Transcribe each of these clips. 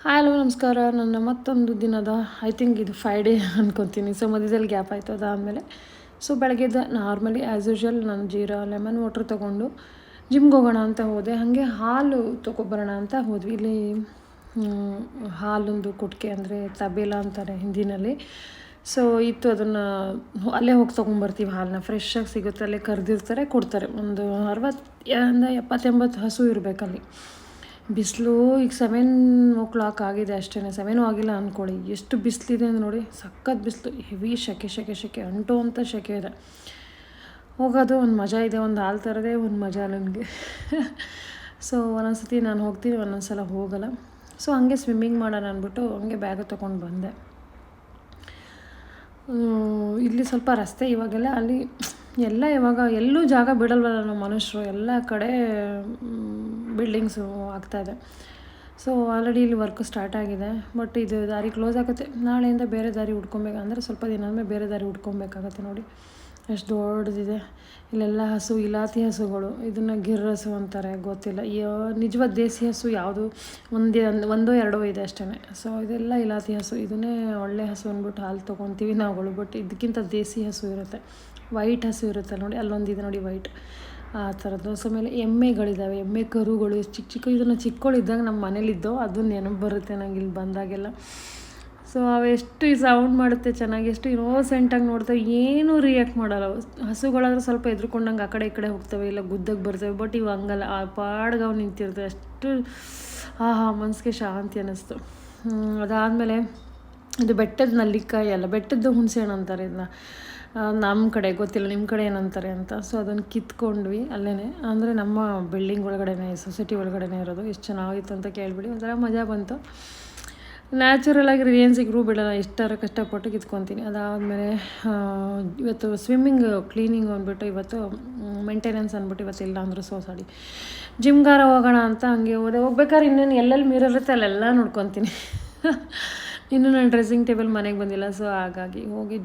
Hello ನಮಸ್ಕಾರ. ನನ್ನ ಮತ್ತೊಂದು ದಿನದ ಇದು 5 ಡೇ ಅನ್ಕೊತೀನಿ. ಸೊ ಮಧ್ಯದಲ್ಲಿ ಗ್ಯಾಪ್ ಆಯಿತು. ಅದಾದಮೇಲೆ ಬೆಳಗ್ಗೆದ್ದು ನಾರ್ಮಲಿ ಆ್ಯಸ್ ಯೂಶ್ವಲ್ ನಾನು ಜೀರಾ ಲೆಮನ್ ವಾಟ್ರ್ ತೊಗೊಂಡು ಜಿಮ್ಗೆ ಹೋಗೋಣ ಅಂತ ಹೋದೆ. ಹಾಗೆ ಹಾಲು ತೊಗೊಬರೋಣ ಅಂತ ಹೋದ್ವಿ. ಇಲ್ಲಿ ಹಾಲೊಂದು ಕುಟ್ಕೆ ಅಂದರೆ ತಬೇಲ ಅಂತಾರೆ ಹಿಂದಿನಲ್ಲಿ. ಸೊ ಇತ್ತು, ಅದನ್ನು ಅಲ್ಲೇ ಹೋಗಿ ತೊಗೊಂಬರ್ತೀವಿ. ಹಾಲನ್ನ ಫ್ರೆಶ್ಶಾಗಿ ಸಿಗುತ್ತೆ, ಅಲ್ಲೇ ಕರೆದಿರ್ತಾರೆ, ಕೊಡ್ತಾರೆ. ಒಂದು 60-70 ಹಸು ಇರಬೇಕಲ್ಲಿ. ಬಿಸಿಲು ಈಗ 7 o'clock ಆಗಿದೆ ಅಷ್ಟೇ, 7 ಆಗಿಲ್ಲ ಅಂದ್ಕೊಳ್ಳಿ. ಎಷ್ಟು ಬಿಸಿಲಿದೆ ಅಂದರೆ ನೋಡಿ, ಸಖತ್ ಬಿಸಿಲು, ಹೆವಿ ಸೆಕೆ ಅಂಟು ಅಂತ ಸೆಕೆ ಇದೆ. ಹೋಗೋದು ಒಂದು ಮಜಾ ಇದೆ, ಒಂದು ಹಾಲು ತರೋದೇ ಒಂದು ಮಜಾ ನನಗೆ. ಸೊ ಒಂದೊಂದ್ಸತಿ ನಾನು ಹೋಗ್ತೀನಿ, ಒಂದೊಂದು ಸಲ ಹೋಗಲ್ಲ. ಸೊ ಹಂಗೆ ಸ್ವಿಮ್ಮಿಂಗ್ ಮಾಡೋಣ ಅಂದ್ಬಿಟ್ಟು ಹಂಗೆ ಬ್ಯಾಗ್ ತೊಗೊಂಡು ಬಂದೆ. ಇಲ್ಲಿ ಸ್ವಲ್ಪ ರಸ್ತೆ ಇವಾಗೆಲ್ಲ ಅಲ್ಲಿ ಎಲ್ಲ ಇವಾಗ ಎಲ್ಲೂ ಜಾಗ ಬಿಡಲ್ವಲ್ಲ ನಾವು ಮನುಷ್ಯರು, ಎಲ್ಲ ಕಡೆ ಬಿಲ್ಡಿಂಗ್ಸು ಆಗ್ತಾಯಿದೆ. ಸೊ ಆಲ್ರೆಡಿ ಇಲ್ಲಿ ವರ್ಕ್ ಸ್ಟಾರ್ಟ್ ಆಗಿದೆ. ಬಟ್ ಇದು ದಾರಿ ಕ್ಲೋಸ್ ಆಗುತ್ತೆ. ನಾಳೆಯಿಂದ ಬೇರೆ ದಾರಿ ಹುಡ್ಕೊಬೇಕಂದ್ರೆ ಸ್ವಲ್ಪ ದಿನ ಆದಮೇಲೆ ಬೇರೆ ದಾರಿ ಹುಡ್ಕೊಬೇಕಾಗತ್ತೆ. ನೋಡಿ ಎಷ್ಟು ದೊಡ್ಡದಿದೆ. ಇಲ್ಲೆಲ್ಲ ಹಸು, ಇಲಾತಿ ಹಸುಗಳು, ಇದನ್ನು ಗಿರ್ ಹಸು ಅಂತಾರೆ, ಗೊತ್ತಿಲ್ಲ. ನಿಜವಾದ ದೇಸಿ ಹಸು ಯಾವುದು ಒಂದೋ ಎರಡೋ ಇದೆ ಅಷ್ಟೇ. ಸೊ ಇದೆಲ್ಲ ಇಲಾತಿ ಹಸು. ಇದನ್ನೇ ಒಳ್ಳೆ ಹಸು ಅಂದ್ಬಿಟ್ಟು ಹಾಲು ತೊಗೊತೀವಿ ನಾವುಗಳು. ಬಟ್ ಇದಕ್ಕಿಂತ ದೇಸಿ ಹಸು ಇರುತ್ತೆ, ವೈಟ್ ಹಸು ಇರುತ್ತೆ ನೋಡಿ. ಅಲ್ಲೊಂದಿದೆ ನೋಡಿ ವೈಟ್, ಆ ಥರದ್ದು. ಸೊ ಆಮೇಲೆ ಎಮ್ಮೆಗಳಿದ್ದಾವೆ, ಎಮ್ಮೆ ಕರುಗಳು ಚಿಕ್ಕ ಇದನ್ನು ಚಿಕ್ಕವಳಿದ್ದಾಗ ನಮ್ಮ ಮನೇಲಿದ್ದೋ, ಅದು ನೆನಪು ಬರುತ್ತೆ ನಂಗೆ ಇಲ್ಲಿ ಬಂದಾಗೆಲ್ಲ. ಸೊ ಅವೆಷ್ಟು ಸೌಂಡ್ ಮಾಡುತ್ತೆ ಚೆನ್ನಾಗಿ, ಎಷ್ಟು ಇನ್ನೋಸೆಂಟಾಗಿ ನೋಡ್ತವೆ, ಏನೂ ರಿಯಾಕ್ಟ್ ಮಾಡಲ್ಲ. ಹಸುಗಳಾದ್ರೂ ಸ್ವಲ್ಪ ಎದ್ರುಕೊಂಡಂಗೆ ಆ ಕಡೆ ಈ ಕಡೆ ಹೋಗ್ತವೆ, ಇಲ್ಲ ಗುದ್ದಕ್ಕೆ ಬರ್ತವೆ. ಬಟ್ ಇವು ಹಂಗಲ್ಲ, ಆ ಪಾಡ್ಗೆ ಅವು ನಿಂತಿರ್ತವೆ. ಅಷ್ಟು ಮನಸ್ಸಿಗೆ ಶಾಂತಿ ಅನ್ನಿಸ್ತು. ಅದಾದಮೇಲೆ ಇದು ಬೆಟ್ಟದ ನಲ್ಲಿಕಾಯಿ ಅಲ್ಲ, ಬೆಟ್ಟದ್ದು ಹುಣಸೆ ಹಣ್ಣು ಅಂತಾರೆ ಇದನ್ನ. ನಮ್ಮ ಕಡೆ ಗೊತ್ತಿಲ್ಲ ನಿಮ್ಮ ಕಡೆ ಏನಂತಾರೆ ಅಂತ. ಸೊ ಅದನ್ನು ಕಿತ್ಕೊಂಡ್ವಿ ಅಲ್ಲೇ, ಅಂದರೆ ನಮ್ಮ ಬಿಲ್ಡಿಂಗ್ ಒಳಗಡೆನೇ, ಸೊಸೈಟಿ ಒಳಗಡೆನೇ ಇರೋದು. ಎಷ್ಟು ಚೆನ್ನಾಗಿತ್ತು ಅಂತ ಕೇಳಿಬಿಡಿ, ಒಂಥರ ಮಜಾ ಬಂತು. ನ್ಯಾಚುರಲಾಗಿ ಏನು ಸಿಕ್ಕರೂ ಬಿಡೋಲ್ಲ, ಎಷ್ಟಾರ ಕಷ್ಟಪಟ್ಟು ಕಿತ್ಕೊತೀನಿ. ಅದಾದಮೇಲೆ ಇವತ್ತು ಸ್ವಿಮ್ಮಿಂಗ್ ಕ್ಲೀನಿಂಗ್ ಅಂದ್ಬಿಟ್ಟು, ಇವತ್ತು ಮೇಂಟೆನೆನ್ಸ್ ಅಂದ್ಬಿಟ್ಟು ಇವತ್ತಿಲ್ಲ ಅಂದರು ಸೋಸಾಡಿ ಜಿಮ್ಗಾರ ಹೋಗೋಣ ಅಂತ ಹಂಗೆ ಹೋಗ್ಬೇಕಾದ್ರೆ ಇನ್ನೇನು ಎಲ್ಲೆಲ್ಲಿ ಮಿರರ್ ಇರುತ್ತೆ ಅಲ್ಲೆಲ್ಲ ನೋಡ್ಕೊತೀನಿ. ಇನ್ನೂ ನಾನು ಡ್ರೆಸ್ಸಿಂಗ್ ಟೇಬಲ್ ಮನೆಗೆ ಬಂದಿಲ್ಲ. ಸೊ ಹಾಗಾಗಿ ಹೋಗಿ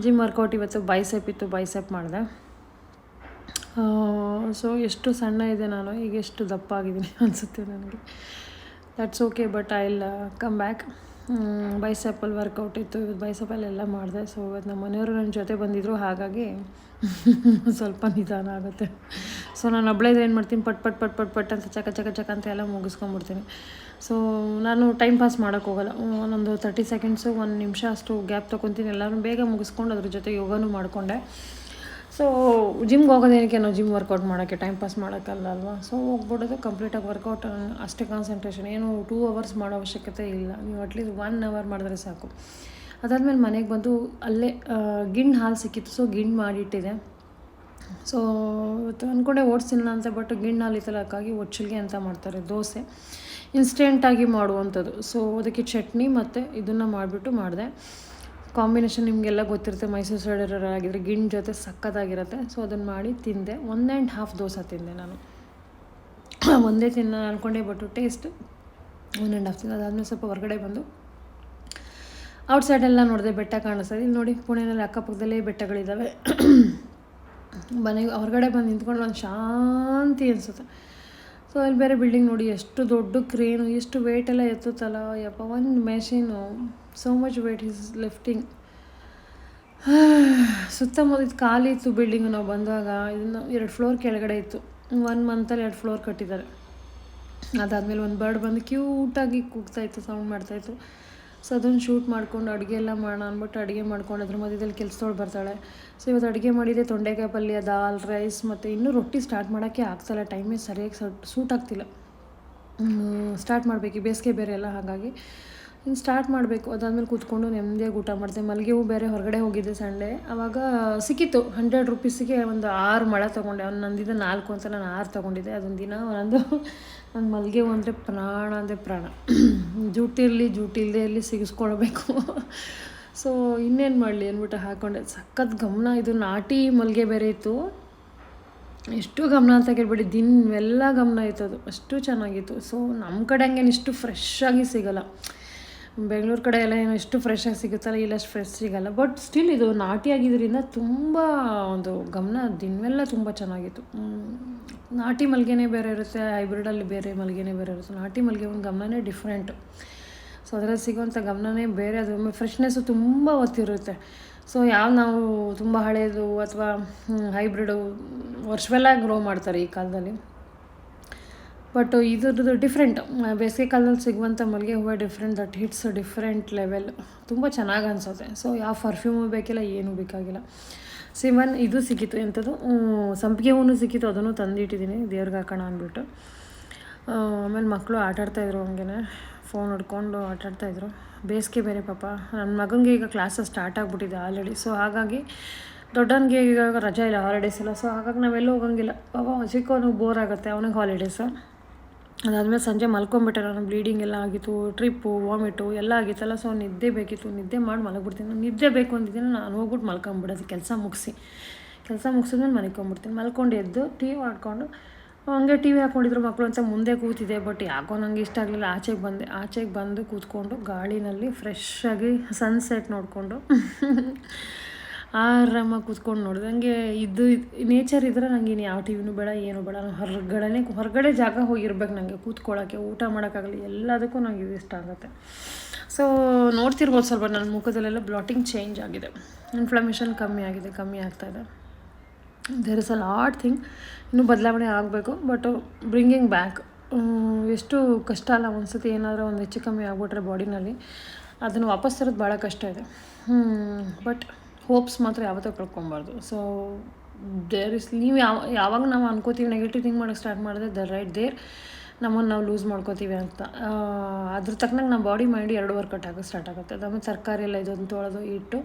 ಜಿಮ್ ವರ್ಕೌಟ್ ಇವತ್ತು ಬೈಸೆಪ್ ಇತ್ತು, ಬೈಸೆಪ್ ಮಾಡಿದೆ. ಸೊ ಎಷ್ಟು ಸಣ್ಣ ಇದೆ ನಾನು, ಈಗ ಎಷ್ಟು ದಪ್ಪ ಆಗಿದ್ದೀನಿ ಅನಿಸುತ್ತೆ ನನಗೆ. That's okay, but I will come back. ಬೈಸೆಪ್ಪಲ್ಲಿ ವರ್ಕೌಟ್ ಇತ್ತು, ಇವತ್ತು ಬೈಸೆಪ್ಪಲ್ಲೆಲ್ಲ ಮಾಡಿದೆ. ಸೊ ಇವತ್ತು ನಮ್ಮ ಮನೆಯವರು ನನ್ನ ಜೊತೆ ಬಂದಿದ್ದರು, ಹಾಗಾಗಿ ಸ್ವಲ್ಪ ನಿಧಾನ ಆಗುತ್ತೆ. ಸೊ ನಾನು ಒಬ್ಬಳೇ ಏನು ಮಾಡ್ತೀನಿ, ಪಟ್ ಅಂತ ಚಕ ಅಂತ ಎಲ್ಲ ಮುಗಿಸ್ಕೊಂಡ್ಬಿಡ್ತೀನಿ. ಸೊ ನಾನು ಟೈಮ್ ಪಾಸ್ ಮಾಡೋಕ್ಕೆ ಹೋಗಲ್ಲ. ಒಂದೊಂದು 30 ಸೆಕೆಂಡ್ಸು, 1 ನಿಮಿಷ ಅಷ್ಟು ಗ್ಯಾಪ್ ತೊಗೊತೀನಿ. ಎಲ್ಲರೂ ಬೇಗ ಮುಗಿಸ್ಕೊಂಡು ಅದ್ರ ಜೊತೆ ಯೋಗನೂ ಮಾಡಿಕೊಂಡೆ. ಸೊ ಜಿಮ್ಗೆ ಹೋಗೋದೇನಕ್ಕೆ, ನಾವು ಜಿಮ್ ವರ್ಕೌಟ್ ಮಾಡೋಕ್ಕೆ, ಟೈಮ್ ಪಾಸ್ ಮಾಡೋಕ್ಕಲ್ಲ ಅಲ್ವಾ. ಸೊ ಹೋಗ್ಬಿಡೋದು, ಕಂಪ್ಲೀಟಾಗಿ ವರ್ಕೌಟ್ ಅಷ್ಟೇ ಕಾನ್ಸಂಟ್ರೇಷನ್. ಏನು 2 hours ಮಾಡೋ ಅವಶ್ಯಕತೆ ಇಲ್ಲ, ನೀವು ಅಟ್ಲೀಸ್ಟ್ 1 hour ಮಾಡಿದ್ರೆ ಸಾಕು. ಅದಾದಮೇಲೆ ಮನೆಗೆ ಬಂದು ಅಲ್ಲೇ ಗಿಣ್ಣು ಹಾಲು ಸಿಕ್ಕಿತ್ತು. ಸೊ ಗಿಣ್ಣು ಮಾಡಿಟ್ಟಿದೆ. ಸೊ ಅಂದ್ಕೊಂಡೆ ಓಡಿಸಿಲ್ಲ ಅಂತ, ಬಟ್ ಗಿಣ್ಣು ಹಾಲು ಇತ್ತಲ್ಲ, ಹಾಗಾಗಿ ಒಚ್ಚಲ್ಗೆ ಅಂತ ಮಾಡ್ತಾರೆ, ದೋಸೆ ಇನ್ಸ್ಟೆಂಟಾಗಿ ಮಾಡುವಂಥದ್ದು. ಸೊ ಅದಕ್ಕೆ ಚಟ್ನಿ ಮತ್ತು ಇದನ್ನು ಮಾಡಿದೆ. ಕಾಂಬಿನೇಷನ್ ನಿಮಗೆಲ್ಲ ಗೊತ್ತಿರುತ್ತೆ, ಮೈಸೂರು ಸೈಡ್ ಆಗಿದ್ರೆ ಗಿಣ್ಣು ಜೊತೆ ಸಕ್ಕತ್ತಾಗಿರುತ್ತೆ. ಸೊ ಅದನ್ನು ಮಾಡಿ ತಿಂದೆ. 1.5 ದೋಸೆ ತಿಂದೆ ನಾನು. ಒಂದೇ ಅಂದ್ಕೊಂಡೆ, ಬಟ್ ಟೇಸ್ಟ್ 1.5 ತಿಂದೆ. ಅದಾದಮೇಲೆ ಸ್ವಲ್ಪ ಹೊರಗಡೆ ಬಂದು ಔಟ್ಸೈಡೆಲ್ಲ ನೋಡಿದೆ, ಬೆಟ್ಟ ಕಾಣಿಸ್ತದೆ. ಇಲ್ಲಿ ನೋಡಿ, ಪುಣೆಯಲ್ಲಿ ಅಕ್ಕಪಕ್ಕದಲ್ಲೇ ಬೆಟ್ಟಗಳಿದ್ದಾವೆ. ಮನೆಗೆ ಹೊರಗಡೆ ಬಂದು ನಿಂತ್ಕೊಂಡು ಒಂದು ಶಾಂತಿ ಅನಿಸುತ್ತೆ. ಸೊ ಅಲ್ಲಿ ಬೇರೆ ಬಿಲ್ಡಿಂಗ್ ನೋಡಿ, ಎಷ್ಟು ದೊಡ್ಡ ಕ್ರೇನು, ಎಷ್ಟು ವೇಟೆಲ್ಲ ಎತ್ತುತ್ತಲ್ಲ ಯಪ್ಪ. ಒಂದು machine, so much weight is lifting. ಸುತ್ತಮುತ್ತ ಇದು ಖಾಲಿ ಇತ್ತು ಬಿಲ್ಡಿಂಗು. ನಾವು ಬಂದಾಗ ಇದನ್ನು 2 ಫ್ಲೋರ್ ಕೆಳಗಡೆ ಇತ್ತು. 1 ಮಂತಲ್ಲಿ 2 ಫ್ಲೋರ್ ಕಟ್ಟಿದ್ದಾರೆ. ಅದಾದಮೇಲೆ ಒಂದು ಬರ್ಡ್ ಬಂದು ಕ್ಯೂಟಾಗಿ ಕೂಗ್ತಾಯಿತ್ತು, ಸೌಂಡ್ ಮಾಡ್ತಾಯಿತ್ತು. ಸೊ ಅದನ್ನು ಶೂಟ್ ಮಾಡ್ಕೊಂಡು ಅಡುಗೆ ಎಲ್ಲ ಮಾಡೋಣ ಅಂದ್ಬಿಟ್ಟು ಅಡುಗೆ ಮಾಡ್ಕೊಂಡು ಅದ್ರ ಮಧ್ಯದಲ್ಲಿ ಕೆಲಸದವಳು ಬರ್ತಾಳೆ. ಸೊ ಇವತ್ತು ಅಡುಗೆ ಮಾಡಿದೆ, ತೊಂಡೆಕಾಯಿ ಪಲ್ಯ, ದಾಲ್, ರೈಸ್, ಮತ್ತು ಇನ್ನೂ ರೊಟ್ಟಿ ಸ್ಟಾರ್ಟ್ ಮಾಡೋಕ್ಕೆ ಆಗ್ತಾಯಿಲ್ಲ, ಟೈಮೇ ಸರಿಯಾಗಿ ಸೂಟ್ ಆಗ್ತಿಲ್ಲ. ಸ್ಟಾರ್ಟ್ ಮಾಡಬೇಕು, ಬೇಸಿಗೆ ಬೇರೆ ಎಲ್ಲ, ಹಾಗಾಗಿ ಇನ್ನು ಸ್ಟಾರ್ಟ್ ಮಾಡಬೇಕು. ಅದಾದಮೇಲೆ ಕೂತ್ಕೊಂಡು ನೆಮ್ಮದಿಯಾಗಿ ಊಟ ಮಾಡ್ತೆ. ಮಲ್ಲಿಗೆ ಹೂ ಬೇರೆ ಹೊರಗಡೆ ಹೋಗಿದ್ದೆ ಸಂಡೇ, ಆವಾಗ ಸಿಕ್ಕಿತ್ತು 100 ರೂಪೀಸಿಗೆ ಒಂದು 6 ಮೊಳ ತೊಗೊಂಡೆ. ನಂದಿದ್ದ 4 ಅಂತ ನಾನು 6 ತೊಗೊಂಡಿದ್ದೆ. ಅದೊಂದು ದಿನ ಒಂದು ಮಲ್ಲಿಗೆ ಹೂ ಅಂದರೆ ಪ್ರಾಣ ಅಂದರೆ ಪ್ರಾಣ. ಜೂಟಿರಲಿ ಇಲ್ಲದೆ ಇರಲಿ ಸಿಗಿಸ್ಕೊಳ್ಬೇಕು. ಸೊ ಇನ್ನೇನು ಮಾಡಲಿ ಅಂದ್ಬಿಟ್ಟು ಹಾಕ್ಕೊಂಡೆ. ಸಖತ್ ಗಮನ, ಇದು ನಾಟಿ ಮಲ್ಲಿಗೆ ಬೇರೆ ಇತ್ತು. ಎಷ್ಟು ಗಮನ ಅಂತ ಕೇಳ್ಬಿಡಿ, ದಿನವೆಲ್ಲ ಗಮನ ಇತ್ತು, ಅದು ಅಷ್ಟು ಚೆನ್ನಾಗಿತ್ತು. ಸೊ ನಮ್ಮ ಕಡೆ ಹಂಗೇನು ಇಷ್ಟು ಫ್ರೆಶ್ ಆಗಿ ಸಿಗೋಲ್ಲ. ಬೆಂಗಳೂರು ಕಡೆ ಎಲ್ಲ ಏನು ಎಷ್ಟು ಫ್ರೆಶಾಗಿ ಸಿಗುತ್ತಲ್ಲ ಇಲ್ಲಷ್ಟು ಫ್ರೆಶ್ ಸಿಗಲ್ಲ. ಬಟ್ ಸ್ಟಿಲ್ ಇದು ನಾಟಿಯಾಗಿದ್ದರಿಂದ ತುಂಬ ಒಂದು ಗಮನ ದಿನವೆಲ್ಲ ತುಂಬ ಚೆನ್ನಾಗಿತ್ತು. ನಾಟಿ ಮಲ್ಲಿಗೆನೇ ಬೇರೆ ಇರುತ್ತೆ, ಹೈಬ್ರಿಡಲ್ಲಿ ಬೇರೆ ಮಲ್ಲಿಗೆನೇ ಬೇರೆ ಇರುತ್ತೆ. ನಾಟಿ ಮಲ್ಲಿಗೆ ಒಂದು ಗಮನನೇ ಡಿಫ್ರೆಂಟು. ಸೊ ಅದರಲ್ಲಿ ಸಿಗೋವಂಥ ಗಮನನೇ ಬೇರೆ. ಅದು ಫ್ರೆಶ್ನೆಸ್ಸು ತುಂಬ ಹೊತ್ತಿರುತ್ತೆ. ಸೊ ನಾವು ತುಂಬ ಹಳೇದು ಅಥವಾ ಹೈಬ್ರಿಡು ವರ್ಷವೆಲ್ಲ ಗ್ರೋ ಮಾಡ್ತಾರೆ ಈ ಕಾಲದಲ್ಲಿ. ಬಟ್ ಇದ್ರದ್ದು ಡಿಫ್ರೆಂಟ್. ಬೇಸಿಗೆ ಕಾಲದಲ್ಲಿ ಸಿಗುವಂಥ ಮಲ್ಲಿಗೆ ಹೂವು different, that hits different level. ತುಂಬ ಚೆನ್ನಾಗಿ ಅನಿಸುತ್ತೆ. ಸೊ ಯಾವ ಪರ್ಫ್ಯೂಮು ಬೇಕಿಲ್ಲ, ಏನೂ ಬೇಕಾಗಿಲ್ಲ. ಸಿವನ್ ಇದು ಸಿಕ್ಕಿತ್ತು, ಎಂಥದ್ದು ಸಂಪಿಗೆ ಹೂವು ಸಿಕ್ಕಿತ್ತು, ಅದನ್ನು ತಂದಿಟ್ಟಿದ್ದೀನಿ ದೇವ್ರಿಗೆ ಹಾಕೋಣ ಅಂದ್ಬಿಟ್ಟು. ಆಮೇಲೆ ಮಕ್ಕಳು ಆಟಾಡ್ತಾಯಿದ್ರು, ಹಂಗೆ ಫೋನ್ ಹಿಡ್ಕೊಂಡು ಆಟಾಡ್ತಾಯಿದ್ರು. ಬೇಸಿಗೆ ಬೇರೆ ಪಾಪ. ನನ್ನ ಮಗನಿಗೆ ಈಗ ಕ್ಲಾಸಸ್ ಸ್ಟಾರ್ಟ್ ಆಗಿಬಿಟ್ಟಿದೆ ಆಲ್ರೆಡಿ. ಸೊ ಹಾಗಾಗಿ ದೊಡ್ಡವನಿಗೆ ಈಗ ರಜಾ ಇಲ್ಲ, ಹಾಲಿಡೇಸ್ ಇಲ್ಲ. ಸೊ ಹಾಗಾಗಿ ನಾವೆಲ್ಲೂ ಹೋಗಂಗಿಲ್ಲ. ಪಾಪ ಚಿಕ್ಕವನಿಗೆ ಬೋರ್ ಆಗುತ್ತೆ, ಅವನಿಗೆ ಹಾಲಿಡೇಸು. ಅದಾದಮೇಲೆ ಸಂಜೆ ಮಲ್ಕೊಂಬಿಟ್ಟೆ. ನಾನು ಬ್ಲೀಡಿಂಗ್ ಎಲ್ಲ ಆಗಿತ್ತು, ಟ್ರಿಪ್ಪು, ವಾಮಿಟು ಎಲ್ಲ ಆಗಿತ್ತಲ್ಲ. ಸೊ ನಿದ್ದೆ ಬೇಕಿತ್ತು, ನಿದ್ದೆ ಮಾಡಿ ಮಲಗಿಬಿಡ್ತೀನಿ. ನಾನು ನಿದ್ದೆ ಬೇಕು ಅಂತಿದ್ದೀನಿ, ನಾನು ಹೋಗ್ಬಿಟ್ಟು ಮಲ್ಕೊಂಬಿಡೋದು. ಕೆಲಸ ಮುಗಿಸಿದ್ಮೇಲೆ ಮಲ್ಕೊಂಬಿಡ್ತೀನಿ. ಮಲ್ಕೊಂಡು ಎದ್ದು ಟಿ ವಿ ಆಡ್ಕೊಂಡು ಹಂಗೆ ಟಿ ವಿ ಹಾಕ್ಕೊಂಡಿದ್ರು ಮಕ್ಕಳು ಅಂತ ಮುಂದೆ ಕೂತಿದೆ. ಬಟ್ ಯಾಕೋ ನನಗೆ ಇಷ್ಟ ಆಗಲಿಲ್ಲ. ಆಚೆಗೆ ಬಂದು ಕೂತ್ಕೊಂಡು ಗಾಳಿನಲ್ಲಿ ಫ್ರೆಶ್ಶಾಗಿ ಸನ್ಸೆಟ್ ನೋಡಿಕೊಂಡು ಆರಾಮಾಗಿ ಕೂತ್ಕೊಂಡು ನೋಡಿದೆ. ನನಗೆ ಇದು ನೇಚರ್ ಇದ್ದರೆ ನನಗೆ ಇನ್ನು ಯಾವ ಟಿ ವಿನೂ ಬೇಡ, ಏನೂ ಬೇಡ. ನಾನು ಹೊರಗಡೆ ಜಾಗ ಹೋಗಿರ್ಬೇಕು ನನಗೆ ಕೂತ್ಕೊಳ್ಳೋಕ್ಕೆ, ಊಟ ಮಾಡೋಕ್ಕಾಗಲಿ, ಎಲ್ಲದಕ್ಕೂ ನನಗೆ ಇದು ಇಷ್ಟ ಆಗುತ್ತೆ. ಸೊ ನೋಡ್ತಿರ್ಬೋದು ಸ್ವಲ್ಪ ನನ್ನ ಮುಖದಲ್ಲೆಲ್ಲ ಬ್ಲಾಟಿಂಗ್ ಚೇಂಜ್ ಆಗಿದೆ, ಇನ್ಫ್ಲಮೇಷನ್ ಕಮ್ಮಿ ಆಗ್ತಾಯಿದೆ. There is a lot thing ಇನ್ನೂ ಬದಲಾವಣೆ ಆಗಬೇಕು. ಬಟ್ ಬ್ರಿಂಗಿಂಗ್ ಬ್ಯಾಕ್ ಎಷ್ಟು ಕಷ್ಟ ಅಲ್ಲ. ಒಂದು ಸತಿ ಏನಾದರೂ ಒಂದು ಹೆಚ್ಚು ಕಮ್ಮಿ ಆಗ್ಬಿಟ್ರೆ ಬಾಡಿನಲ್ಲಿ ಅದನ್ನು ವಾಪಸ್ ತರೋದು ಭಾಳ ಕಷ್ಟ ಇದೆ. ಬಟ್ ಹೋಪ್ಸ್ ಮಾತ್ರ ಯಾವತ್ತೂ ಕಳ್ಕೊಬಾರ್ದು. ಸೊ ದೇರ್ ಇಸ್ ನೀವು ಯಾವಾಗ ನಾವು ಅನ್ಕೋತೀವಿ ನೆಗೆಟಿವ್ ಥಿಂಕ್ ಮಾಡೋಕ್ಕೆ ಸ್ಟಾರ್ಟ್ ಮಾಡಿದ್ರೆ ದ ರೈಟ್ ದೇರ್ ನಮ್ಮನ್ನು ನಾವು ಲೂಸ್ ಮಾಡ್ಕೋತೀವಿ ಅಂತ. ಅದ್ರ ತಕ್ಕನಾಗ ನಮ್ಮ ಬಾಡಿ ಮೈಂಡ್ ಎರಡು ವರ್ಕೌಟ್ ಆಗೋಕ್ಕೆ ಸ್ಟಾರ್ಟ್ ಆಗುತ್ತೆ. ಅದಾದಮೇಲೆ ತರಕಾರಿ ಎಲ್ಲ ಇದೊಂದು ತೊಳೆದು ಇಟ್ಟು